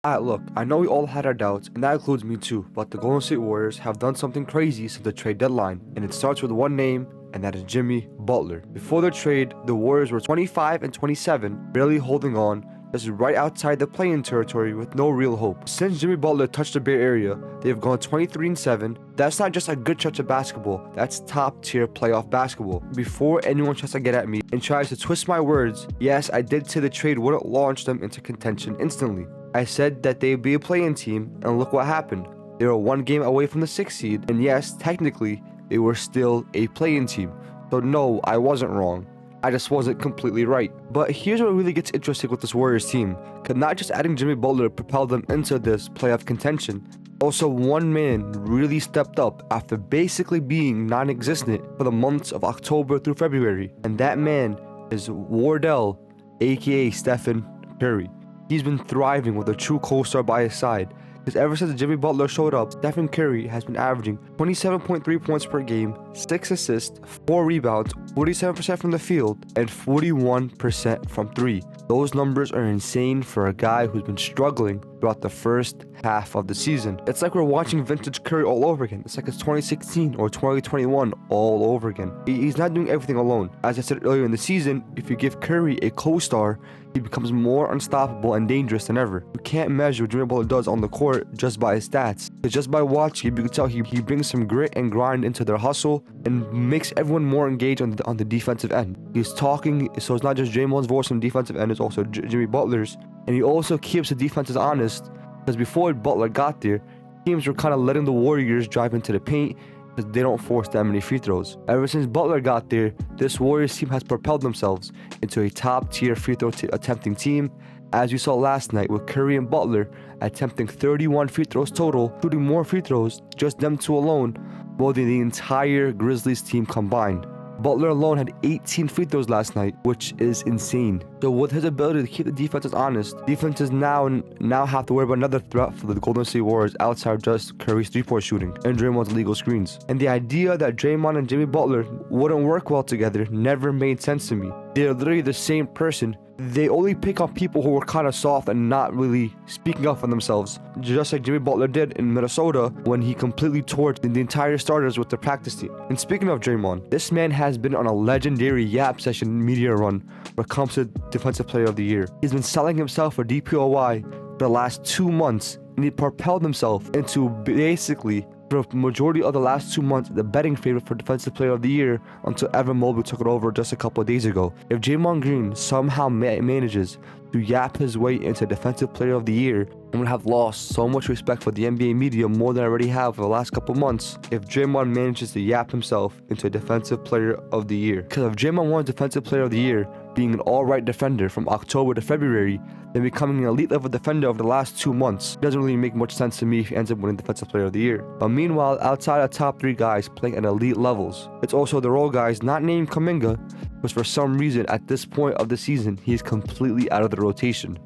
Alright, look, I know we all had our doubts, and that includes me too, but the Golden State Warriors have done something crazy since the trade deadline, and it starts with one name, and that is Jimmy Butler. Before the trade, the Warriors were 25 and 27, barely holding on, just right outside the play-in territory with no real hope. Since Jimmy Butler touched the Bay Area, they have gone 23 and 7. That's not just a good stretch of basketball, that's top-tier playoff basketball. Before anyone tries to get at me and tries to twist my words, yes, I did say the trade wouldn't launch them into contention instantly. I said that they'd be a play-in team, and look what happened. They were one game away from the 6th seed, and yes, technically, they were still a play-in team. So no, I wasn't wrong. I just wasn't completely right. But here's what really gets interesting with this Warriors team, because not just adding Jimmy Butler propelled them into this playoff contention, also one man really stepped up after basically being non-existent for the months of October through February, and that man is Wardell, aka Stephen Curry. He's been thriving with a true co-star by his side, because ever since Jimmy Butler showed up, Stephen Curry has been averaging 27.3 points per game, 6 assists, 4 rebounds, 47% from the field, and 41% from 3. Those numbers are insane for a guy who's been struggling throughout the first half of the season. It's like we're watching vintage Curry all over again. It's like it's 2016 or 2021 all over again. He's not doing everything alone. As I said earlier in the season, if you give Curry a co-star, he becomes more unstoppable and dangerous than ever. You can't measure what Jimmy Butler does on the court just by his stats. Because just by watching him, you can tell he brings some grit and grind into their hustle and makes everyone more engaged on the defensive end. He's talking, so it's not just Draymond's voice on the defensive end, it's also Jimmy Butler's. And he also keeps the defenses honest, because before Butler got there, teams were kind of letting the Warriors drive into the paint because they don't force that many free throws. Ever since Butler got there, this Warriors team has propelled themselves into a top-tier free throw attempting team, as we saw last night with Curry and Butler attempting 31 free throws total, shooting more free throws, just them two alone, more than the entire Grizzlies team combined. Butler alone had 18 free throws last night, which is insane. So with his ability to keep the defenses honest, defenses now have to worry about another threat for the Golden State Warriors outside just Curry's three-point shooting and Draymond's illegal screens. And the idea that Draymond and Jimmy Butler wouldn't work well together never made sense to me. They're literally the same person. They only pick on people who were kind of soft and not really speaking up for themselves, just like Jimmy Butler did in Minnesota when he completely torched the entire starters with the practice team. And speaking of Draymond, this man has been on a legendary Yap session media run when it comes to Defensive Player of the Year. He's been selling himself for DPOY for the last 2 months, and he propelled himself into basically, for the majority of the last 2 months, the betting favorite for Defensive Player of the Year until Evan Mobley took it over just a couple of days ago. If Draymond Green somehow manages to yap his way into Defensive Player of the Year, I'm going to have lost so much respect for the NBA media more than I already have for the last couple months if Draymond manages to yap himself into Defensive Player of the Year. Because if Draymond won Defensive Player of the Year, being an all-right defender from October to February, then becoming an elite level defender over the last 2 months doesn't really make much sense to me if he ends up winning Defensive Player of the Year. But meanwhile, outside of top 3 guys playing at elite levels, it's also the role guys not named Kuminga, which for some reason at this point of the season, he is completely out of the rotation.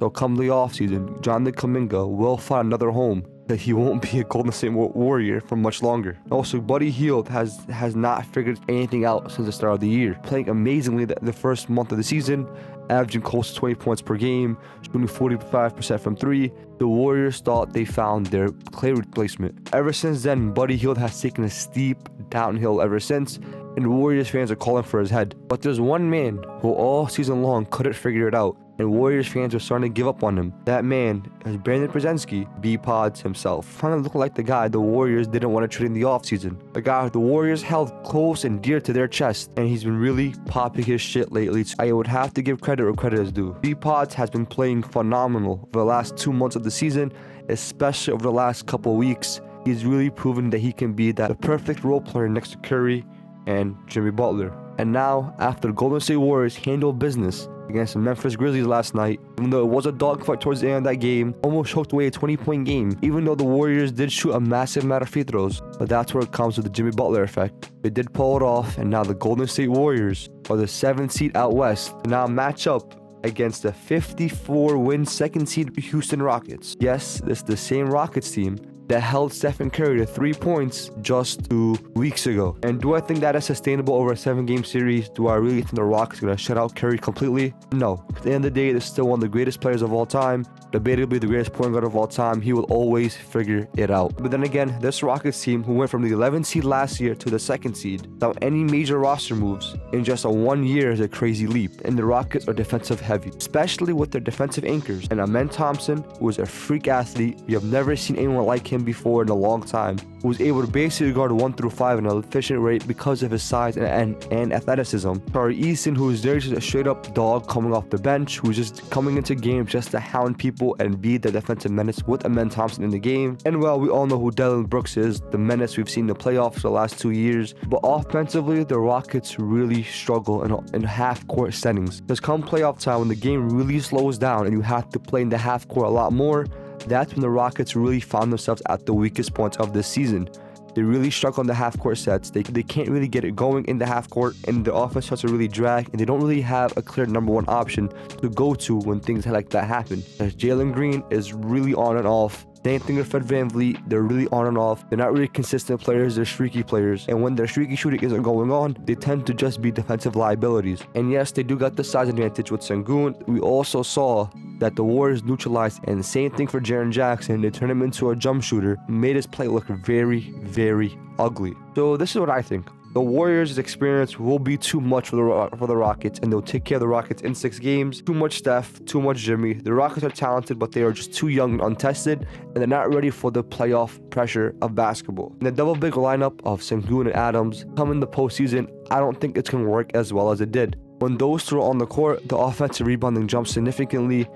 So come the offseason, Jonathan Kuminga will find another home, that he won't be a Golden State Warrior for much longer. Also, Buddy Hield has not figured anything out since the start of the year, playing amazingly the first month of the season, averaging close to 20 points per game, shooting 45% from 3. The Warriors thought they found their Clay replacement. Ever since then, Buddy Hield has taken a steep downhill ever since, and Warriors fans are calling for his head. But there's one man who all season long couldn't figure it out, and Warriors fans are starting to give up on him. That man is Brandon Przemski, B-Pods himself, trying to look like the guy the Warriors didn't want to trade in the offseason. The guy the Warriors held close and dear to their chest, and he's been really popping his shit lately. So I would have to give credit where credit is due. B-Pods has been playing phenomenal for the last 2 months of the season, especially over the last couple weeks. He's really proven that he can be the perfect role player next to Curry and Jimmy Butler. And now, after the Golden State Warriors handled business against the Memphis Grizzlies last night, even though it was a dogfight towards the end of that game, almost choked away a 20-point game, even though the Warriors did shoot a massive amount of free throws. But that's where it comes with the Jimmy Butler effect. They did pull it off, and now the Golden State Warriors are the 7th seed out west to now match up against the 54-win 2nd seed Houston Rockets. Yes, this is the same Rockets team that held Stephen Curry to 3 points just 2 weeks ago. And do I think that is sustainable over a 7-game series? Do I really think the Rockets are going to shut out Curry completely? No. At the end of the day, they're still one of the greatest players of all time, debatably the greatest point guard of all time. He will always figure it out. But then again, this Rockets team, who went from the 11th seed last year to the 2nd seed without any major roster moves in just a 1 year, is a crazy leap. And the Rockets are defensive heavy, especially with their defensive anchors. And Amen Thompson, who is a freak athlete. We have never seen anyone like him before in a long time, who was able to basically guard 1 through 5 in an efficient rate because of his size and athleticism. Tari Eason, who is there just a straight up dog coming off the bench, who's just coming into games just to hound people and be the defensive menace with Amen Thompson in the game. And well, we all know who Dylan Brooks is, the menace we've seen in the playoffs for the last 2 years. But offensively, the Rockets really struggle in half-court settings. Because come playoff time, when the game really slows down and you have to play in the half-court a lot more, that's when the Rockets really found themselves at the weakest points of this season. They really struggle on the half-court sets. They can't really get it going in the half-court, and the offense starts to really drag, and they don't really have a clear number one option to go to when things like that happen. As Jalen Green is really on and off. Same thing with Fred VanVleet. They're really on and off. They're not really consistent players. They're streaky players. And when their streaky shooting isn't going on, they tend to just be defensive liabilities. And yes, they do got the size advantage with Sengun. We also saw that the Warriors neutralized, and the same thing for Jaren Jackson. They turned him into a jump shooter, made his play look very, very ugly. So this is what I think. The Warriors' experience will be too much for the Rockets, and they'll take care of the Rockets in 6 games. Too much Steph, too much Jimmy. The Rockets are talented, but they are just too young and untested, and they're not ready for the playoff pressure of basketball. And the double big lineup of Sengun and Adams come in the postseason, I don't think it's going to work as well as it did. When those two are on the court, the offensive rebounding jumps significantly,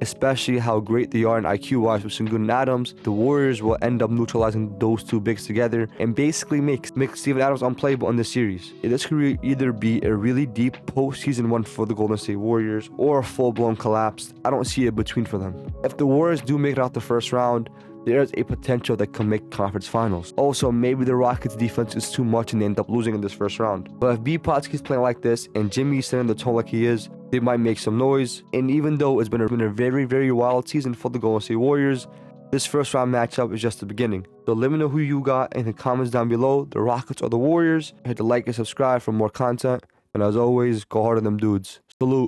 especially how great they are in IQ-wise with Sengun and Adams. The Warriors will end up neutralizing those two bigs together and basically make Steven Adams unplayable in this series. This could either be a really deep postseason one for the Golden State Warriors or a full-blown collapse. I don't see a between for them. If the Warriors do make it out the first round, there's a potential that can make conference finals. Also, maybe the Rockets defense is too much and they end up losing in this first round. But if B-Pots keeps playing like this and Jimmy's setting the tone like he is, they might make some noise. And even though it's been a very, very wild season for the Golden State Warriors, this first round matchup is just the beginning. So let me know who you got in the comments down below, the Rockets or the Warriors. Hit the like and subscribe for more content. And as always, go hard on them dudes. Salute.